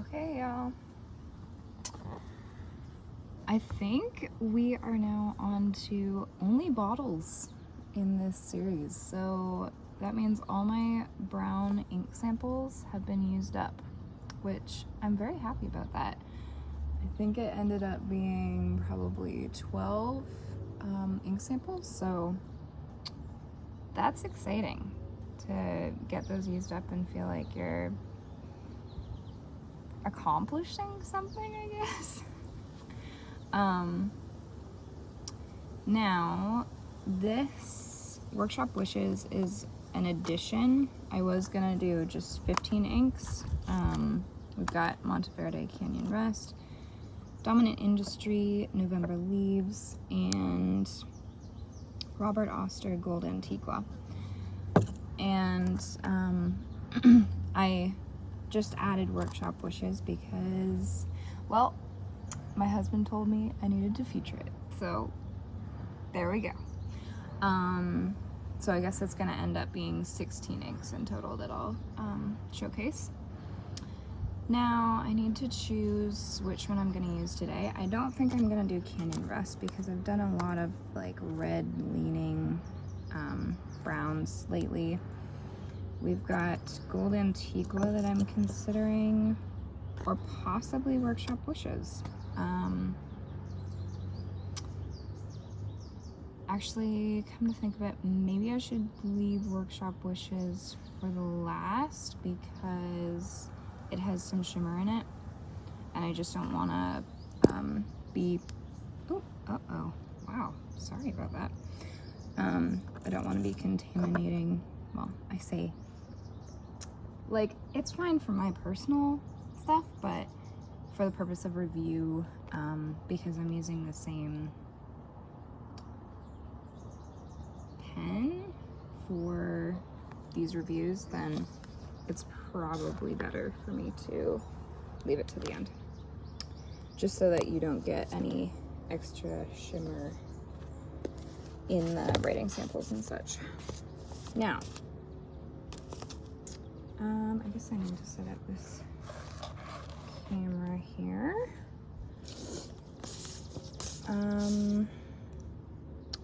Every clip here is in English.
Okay, y'all. I think we are now on to only bottles in this series. So that means all my brown ink samples have been used up, which I'm very happy about that. I think it ended up being probably 12 ink samples, so that's exciting to get those used up and feel like you're accomplishing something, I guess. Now this Workshop Wishes is an addition. I was gonna do just 15 inks. We've got Monteverde Canyon Rest, Dominant Industry, November Leaves, and Robert Oster Gold Antiqua. And I just added Workshop Wishes because, well, my husband told me I needed to feature it. So there we go. So I guess it's gonna end up being 16 inks in total that I'll showcase. Now I need to choose which one I'm gonna use today. I don't think I'm gonna do Canyon Rest because I've done a lot of like red leaning browns lately. We've got Gold Antiqua that I'm considering, or possibly Workshop Wishes. Actually, come to think of it, maybe I should leave Workshop Wishes for the last because it has some shimmer in it, and I just don't want to be, oh, uh-oh, wow, sorry about that. I don't want to be contaminating, well, I say, like, it's fine for my personal stuff, but for the purpose of review, because I'm using the same pen for these reviews, then it's probably better for me to leave it to the end, just so that you don't get any extra shimmer in the writing samples and such. Now, I guess I need to set up this camera here.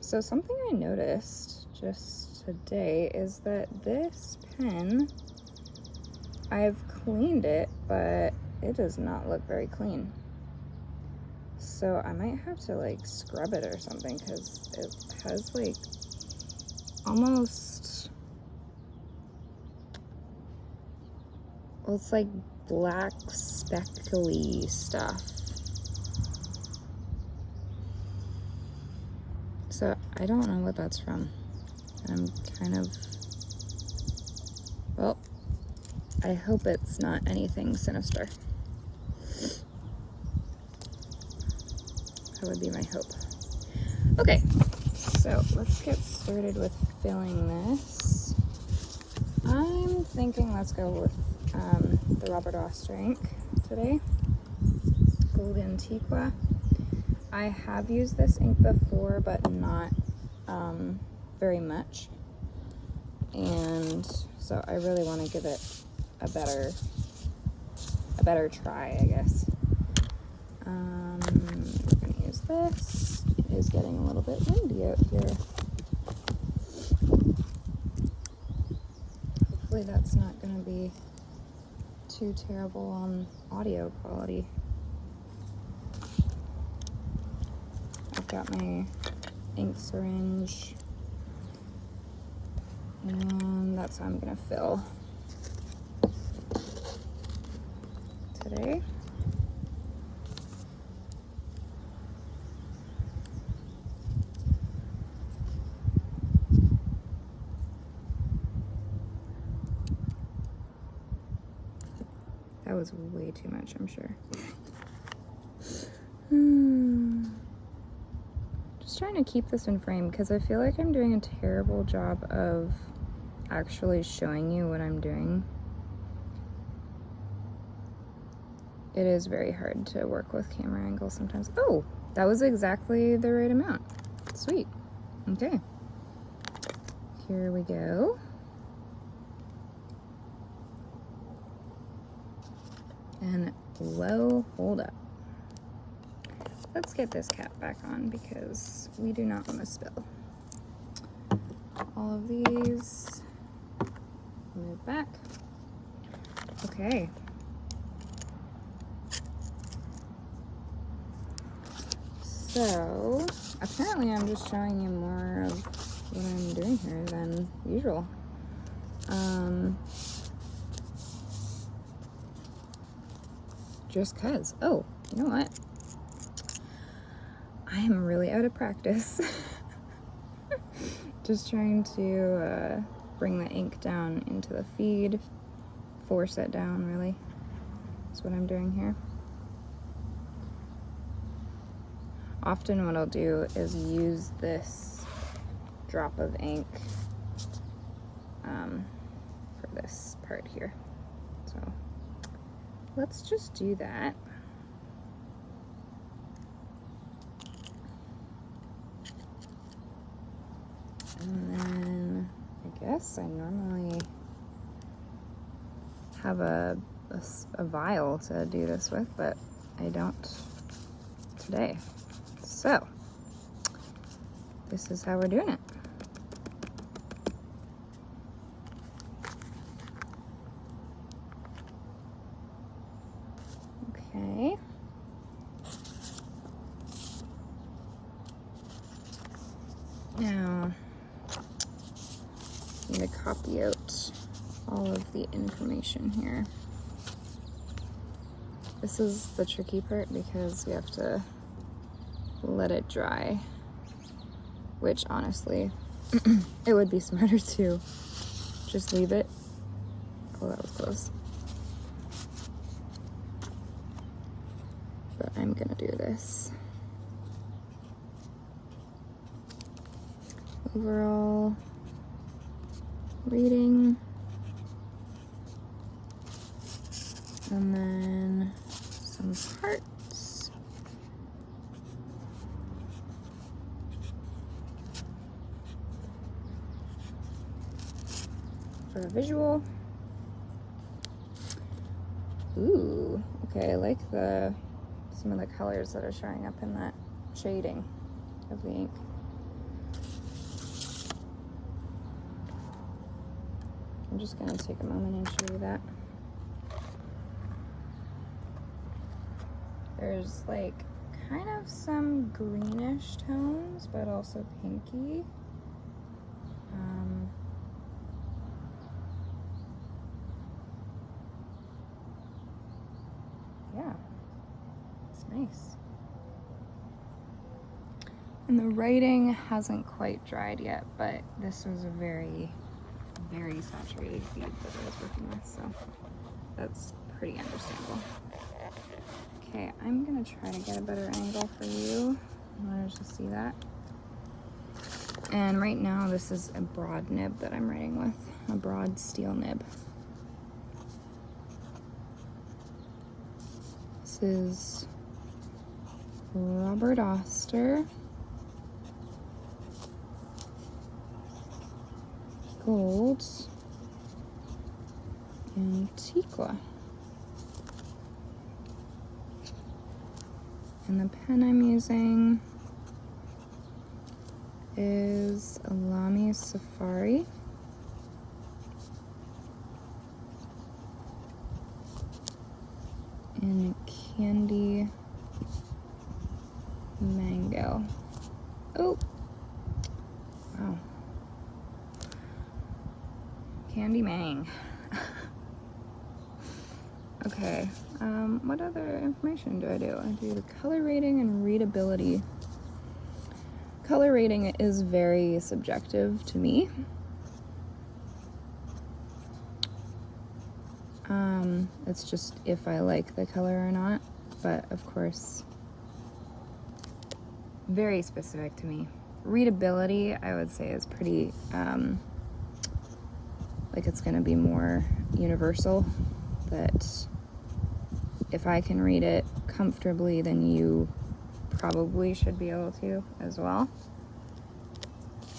So something I noticed just today is that this pen, I've cleaned it, but it does not look very clean. So I might have to like scrub it or something because it has like almost, well, it's like black speckly stuff. So I don't know what that's from. I'm kind of, well, I hope it's not anything sinister. That would be my hope. Okay, so let's get started with filling this. I'm thinking let's go with the Robert Oster ink today, Gold Antiqua. I have used this ink before, but not very much, and so I really want to give it a better try, I guess. We're gonna use this. It is getting a little bit windy out here. Hopefully that's not gonna be too terrible on audio quality. I've got my ink syringe, and that's how I'm gonna fill today. That was way too much, I'm sure. Just trying to keep this in frame because I feel like I'm doing a terrible job of actually showing you what I'm doing. It is very hard to work with camera angles sometimes. Oh, that was exactly the right amount. Sweet. Okay. Here we go. And whoa, hold up. Let's get this cap back on because we do not want to spill. All of these, move back. Okay. So, apparently I'm just showing you more of what I'm doing here than usual. Just cause. Oh, you know what? I am really out of practice. Just trying to bring the ink down into the feed. Force it down, really. That's what I'm doing here. Often what I'll do is use this drop of ink for this part here. So let's just do that. And then I guess I normally have a vial to do this with, but I don't today. So this is how we're doing it. Okay. Now, I'm going to copy out all of the information here. This is the tricky part because you have to let it dry, which honestly, it would be smarter to just leave it. Oh, that was close. But I'm gonna do this. Overall reading, and then some parts. For a visual. Ooh, okay, I like some of the colors that are showing up in that shading of the ink. I'm just gonna take a moment and show you that. There's like kind of some greenish tones, but also pinky. Yeah, it's nice. And the writing hasn't quite dried yet, but this was a very, very saturated feed that I was working with, so that's pretty understandable. Okay, I'm gonna try to get a better angle for you in order to see that. And right now, this is a broad nib that I'm writing with, a broad steel nib. This is Robert Oster Gold Antiqua. And the pen I'm using is a Lamy Safari. In Candy Mango. Oh, wow. Candy Mang. Okay, what other information do? I do the color rating and readability. Color rating is very subjective to me. It's just if I like the color or not, but of course, very specific to me. Readability, I would say, is pretty, like it's gonna be more universal, that if I can read it comfortably, then you probably should be able to as well.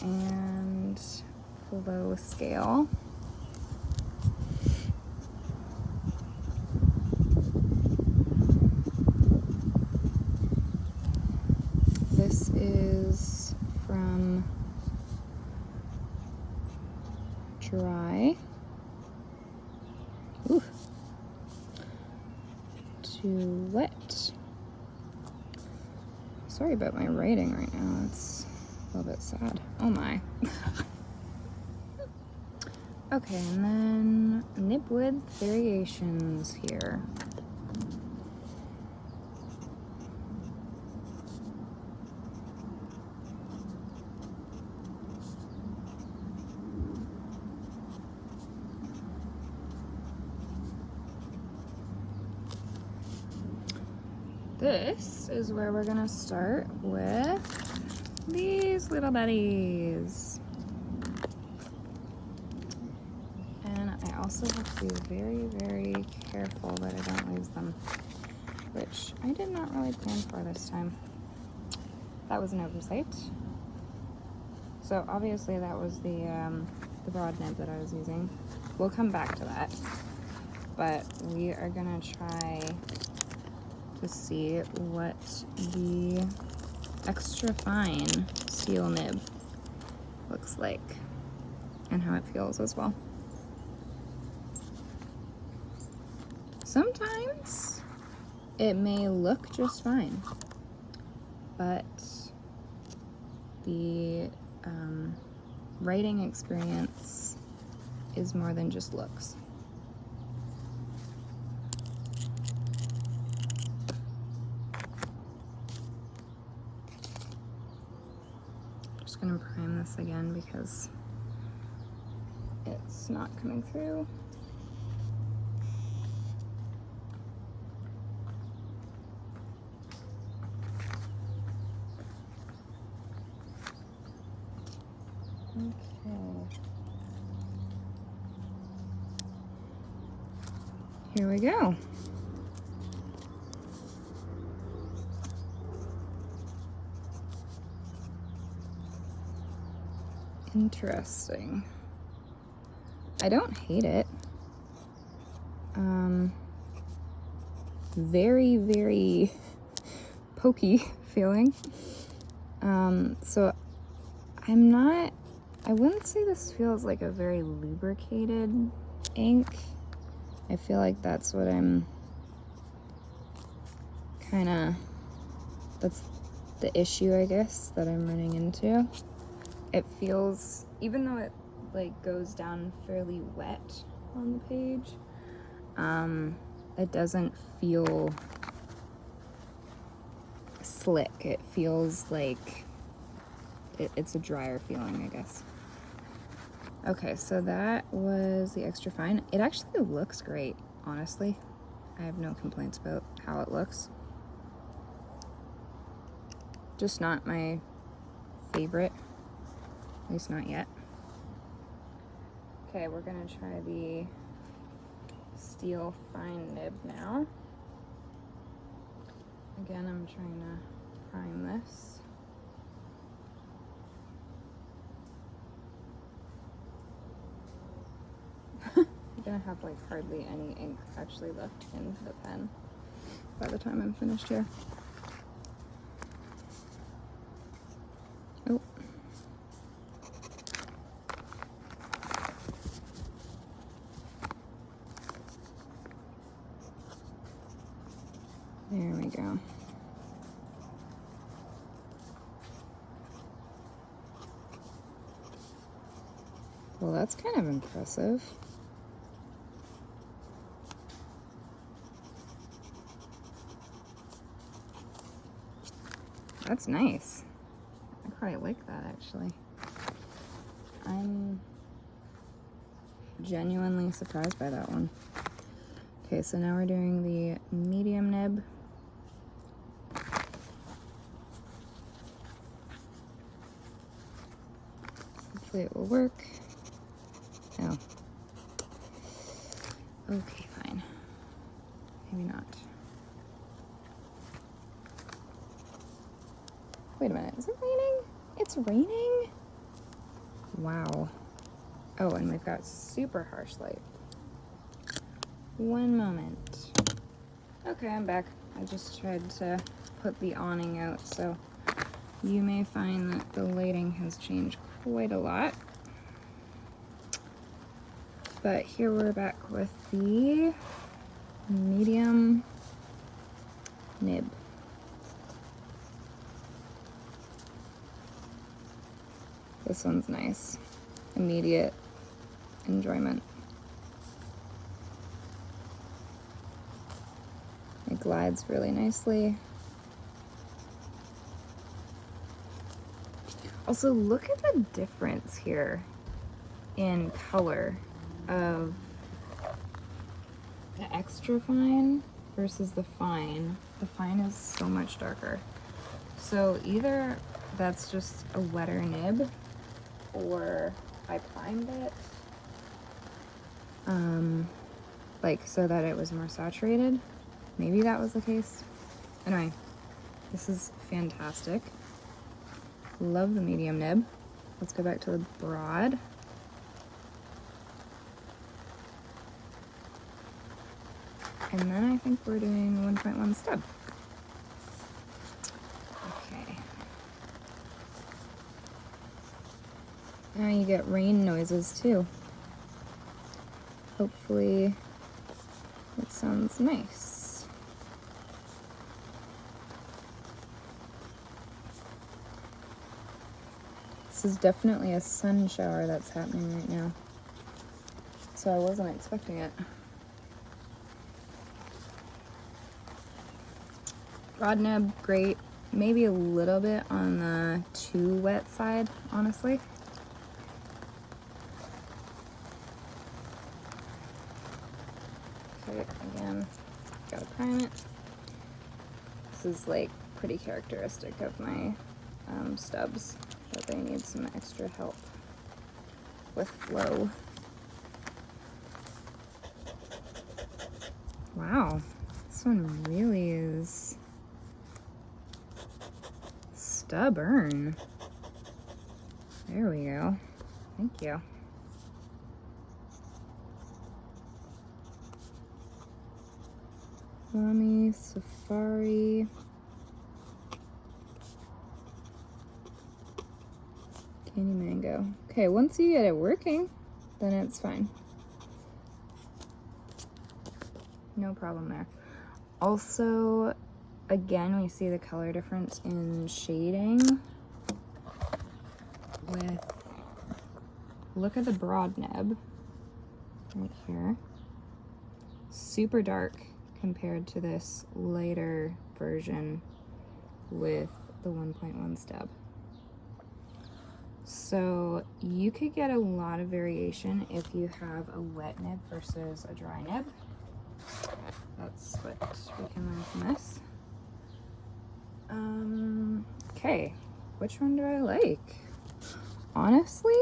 And flow scale. is from dry to wet. Sorry about my writing right now, it's a little bit sad. Oh my. Okay, and then nib width variations here. This is where we're gonna start with these little buddies. And I also have to be very, very careful that I don't lose them, which I did not really plan for this time. That was an oversight. So obviously that was the broad nib that I was using. We'll come back to that, but we are gonna try to see what the extra fine steel nib looks like and how it feels as well. Sometimes it may look just fine, but the writing experience is more than just looks. Just gonna prime this again because it's not coming through. Okay. Here we go. Interesting. I don't hate it. Very, very pokey feeling. So I wouldn't say this feels like a very lubricated ink. I feel like that's what I'm that's the issue, I guess, that I'm running into. It feels, even though it like goes down fairly wet on the page, it doesn't feel slick. It feels like it's a drier feeling, I guess. Okay, so that was the extra fine. It actually looks great, honestly. I have no complaints about how it looks. Just not my favorite, at least not yet. Okay, we're gonna try the steel fine nib now. Again, I'm trying to prime this. I'm gonna have like hardly any ink actually left in the pen by the time I'm finished here. Oh. There we go. Well, that's kind of impressive. That's nice. I quite like that, actually. I'm genuinely surprised by that one. Okay, so now we're doing the medium nib. Hopefully it will work. Oh. Okay, fine. Maybe not. Wait a minute, is it raining? It's raining? Wow. Oh, and we've got super harsh light. One moment. Okay, I'm back. I just tried to put the awning out so you may find that the lighting has changed quite a lot. But here we're back with the medium nib. This one's nice. Immediate enjoyment. It glides really nicely. Also, look at the difference here in color of the extra fine versus the fine. The fine is so much darker. So either that's just a wetter nib, or I primed it like so that it was more saturated. Maybe that was the case. Anyway, this is fantastic. Love the medium nib. Let's go back to the broad. And then I think we're doing 1.1 stub. Okay. Now you get rain noises too. Hopefully it sounds nice. This is definitely a sun shower that's happening right now. So I wasn't expecting it. Broad nib, great. Maybe a little bit on the too wet side, honestly. Okay, again, gotta prime it. This is like pretty characteristic of my stubs, that they need some extra help with flow. Wow, this one really is stubborn. There we go. Thank you. Lamy Safari. Candy mango. Okay, once you get it working, then it's fine. No problem there. Also, again, we see the color difference in shading with, look at the broad nib right here. Super dark compared to this lighter version with the 1.1 stub. So you could get a lot of variation if you have a wet nib versus a dry nib. That's what we can learn from this. Okay, which one do I like? Honestly,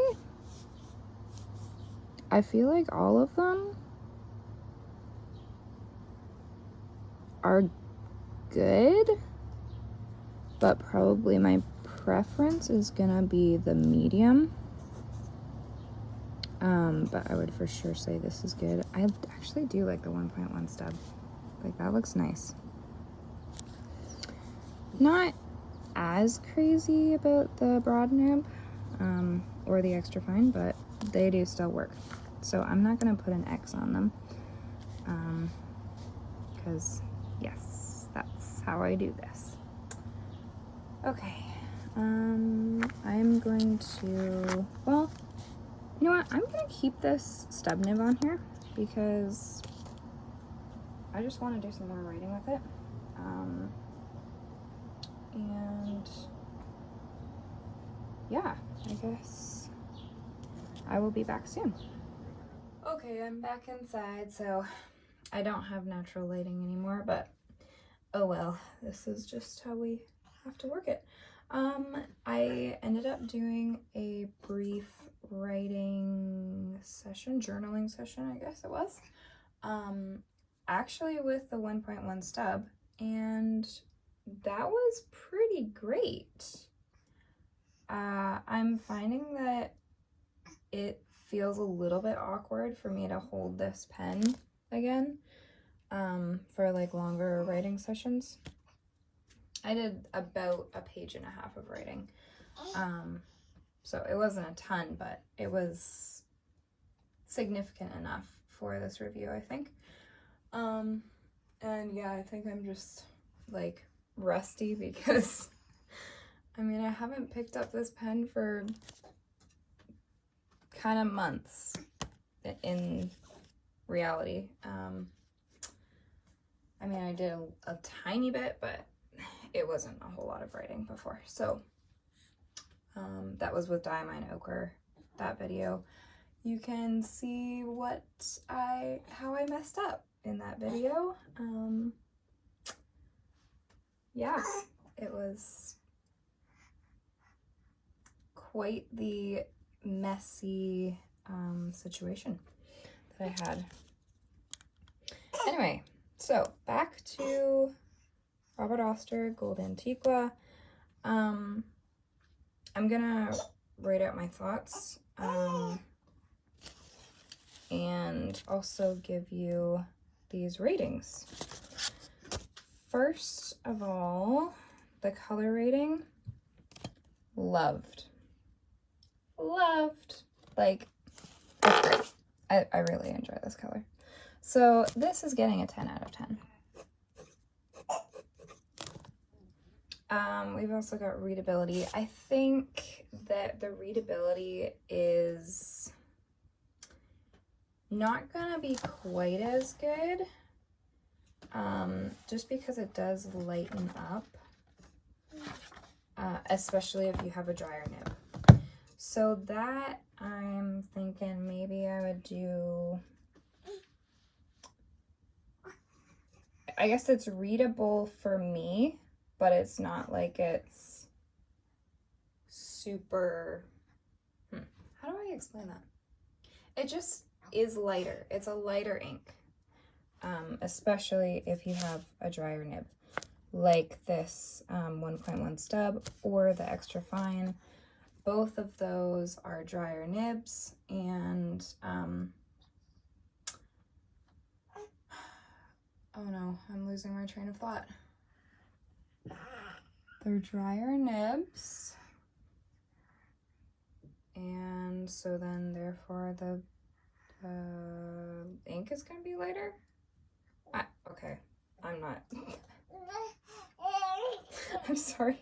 I feel like all of them are good, but probably my preference is gonna be the medium. But I would for sure say this is good. I actually do like the 1.1 stub. Like, that looks nice. Not as crazy about the broad nib or the extra fine, but they do still work. So I'm not gonna put an X on them because yes, that's how I do this. Okay, I'm going to, well, you know what, I'm gonna keep this stub nib on here because I just want to do some more writing with it. And yeah, I guess I will be back soon. Okay, I'm back inside, so I don't have natural lighting anymore, but oh well, this is just how we have to work it. I ended up doing a brief writing session, journaling session, I guess it was, actually with the 1.1 stub, and that was pretty great. I'm finding that it feels a little bit awkward for me to hold this pen again for like longer writing sessions. I did about a page and a half of writing. So it wasn't a ton, but it was significant enough for this review, I think. And yeah, I think I'm just like rusty because I mean, I haven't picked up this pen for kind of months in reality. I mean, I did a tiny bit, but it wasn't a whole lot of writing before. So that was with Diamine Ochre, that video. You can see how I messed up in that video. Yeah, it was quite the messy situation that I had. Anyway, so back to Robert Oster Gold Antiqua. I'm gonna write out my thoughts and also give you these ratings. First of all, the color rating, loved. Like, that's great. I really enjoy this color. So this is getting a 10 out of 10. We've also got readability. I think that the readability is not gonna be quite as good, just because it does lighten up, especially if you have a drier nib. So that I'm thinking maybe I would do, I guess it's readable for me, but it's not like it's super, how do I explain that? It just is lighter. It's a lighter ink, especially if you have a drier nib, like this 1.1 stub or the extra fine. Both of those are drier nibs, and oh no, I'm losing my train of thought. They're drier nibs, and so then therefore the ink is going to be lighter. Okay, I'm not. I'm sorry.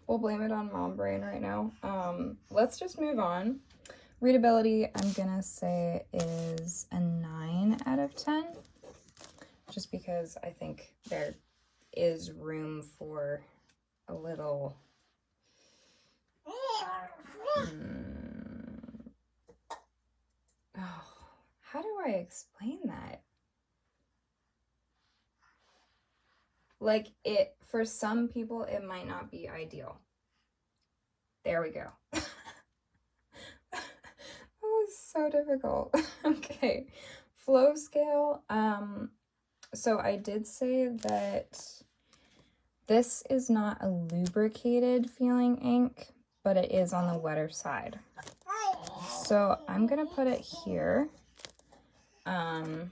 We'll blame it on mom brain right now. Let's just move on. Readability, I'm gonna say, is a 9 out of 10, just because I think there is room for a little how do I explain that? Like, it, for some people, it might not be ideal. There we go. That was so difficult. Okay, flow scale. So I did say that this is not a lubricated feeling ink, but it is on the wetter side. So I'm gonna put it here on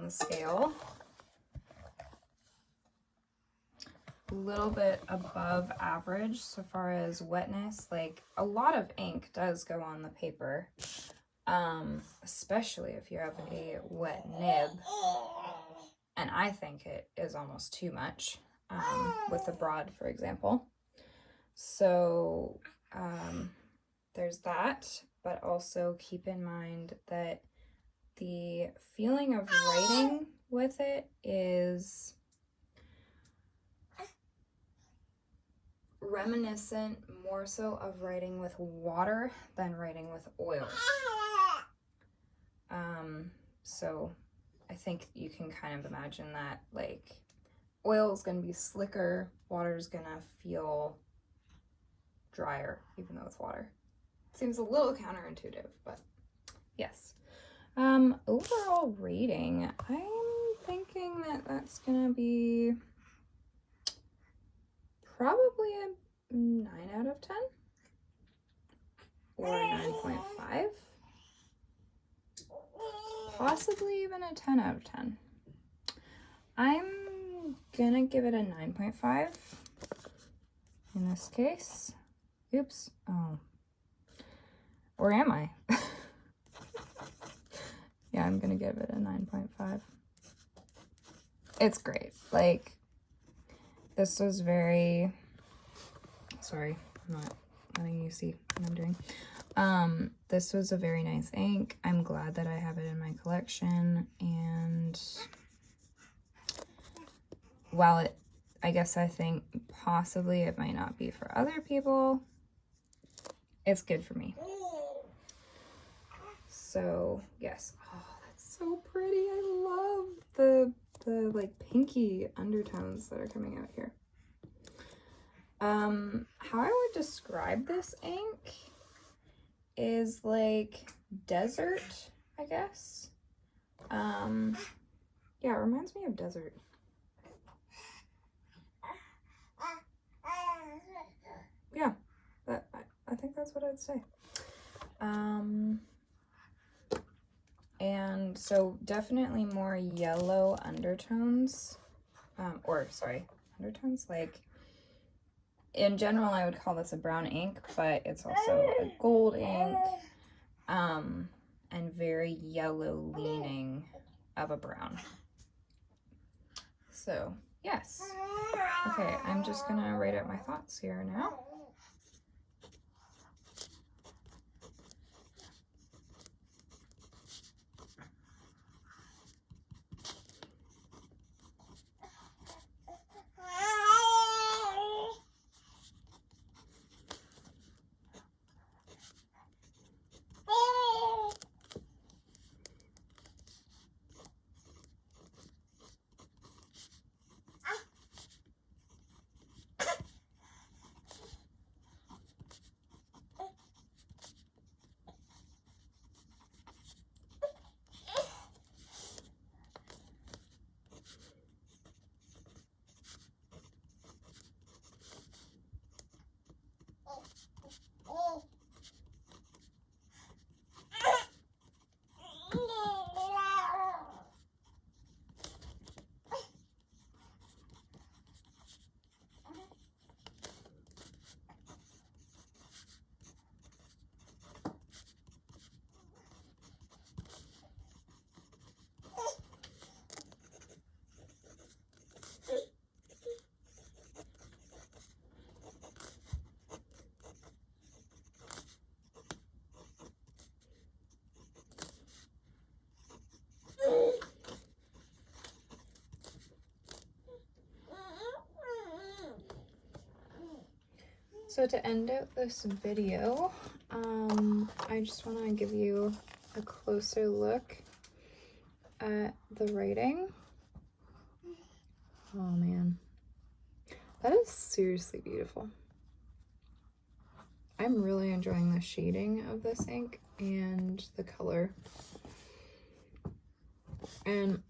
the scale, a little bit above average so far as wetness. Like, a lot of ink does go on the paper, especially if you have a wet nib, and I think it is almost too much with the broad, for example. So there's that, but also keep in mind that the feeling of writing with it is reminiscent more so of writing with water than writing with oil. So I think you can kind of imagine that, like, oil is going to be slicker, water is going to feel drier, even though it's water. Seems a little counterintuitive, but yes. Overall rating, I'm thinking that that's gonna be probably a 9 out of 10 or a 9.5, possibly even a 10 out of 10. I'm gonna give it a 9.5 in this case. Oops. Oh. Or am I? Yeah, I'm gonna give it a 9.5. It's great. Like, this was very... Sorry, I'm not letting you see what I'm doing. This was a very nice ink. I'm glad that I have it in my collection, and while it, I guess I think possibly it might not be for other people, it's good for me. So yes. Oh, that's so pretty. I love the like pinky undertones that are coming out here. How I would describe this ink is like desert, I guess. Yeah, it reminds me of desert. Yeah, I think that's what I'd say. And so definitely more yellow undertones, undertones, like in general I would call this a brown ink, but it's also a gold ink, and very yellow leaning of a brown. So yes. Okay, I'm just gonna write out my thoughts here now. So to end out this video, I just want to give you a closer look at the writing. Oh man, that is seriously beautiful. I'm really enjoying the shading of this ink and the color. And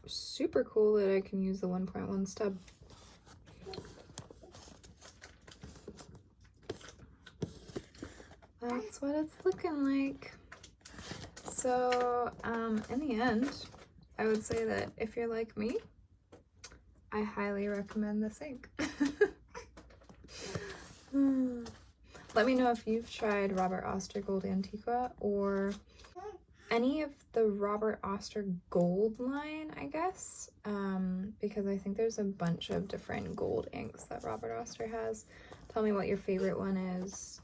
super cool that I can use the 1.1 stub. That's what it's looking like. So, in the end, I would say that if you're like me, I highly recommend this ink. Let me know if you've tried Robert Oster Gold Antiqua or any of the Robert Oster Gold line, I guess, because I think there's a bunch of different gold inks that Robert Oster has. Tell me what your favorite one is,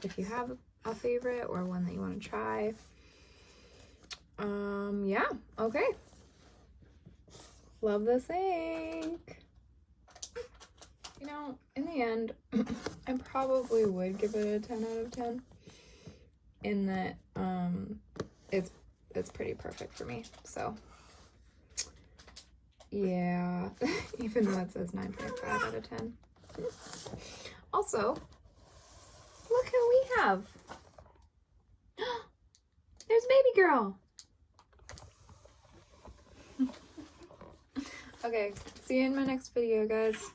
if you have a favorite or one that you want to try. Yeah, okay. Love this ink. You know, in the end, I probably would give it a 10 out of 10 in that it's pretty perfect for me. So yeah, even though it says 9.5 out of 10. Also, look who we have. There's baby girl. Okay, see you in my next video, guys.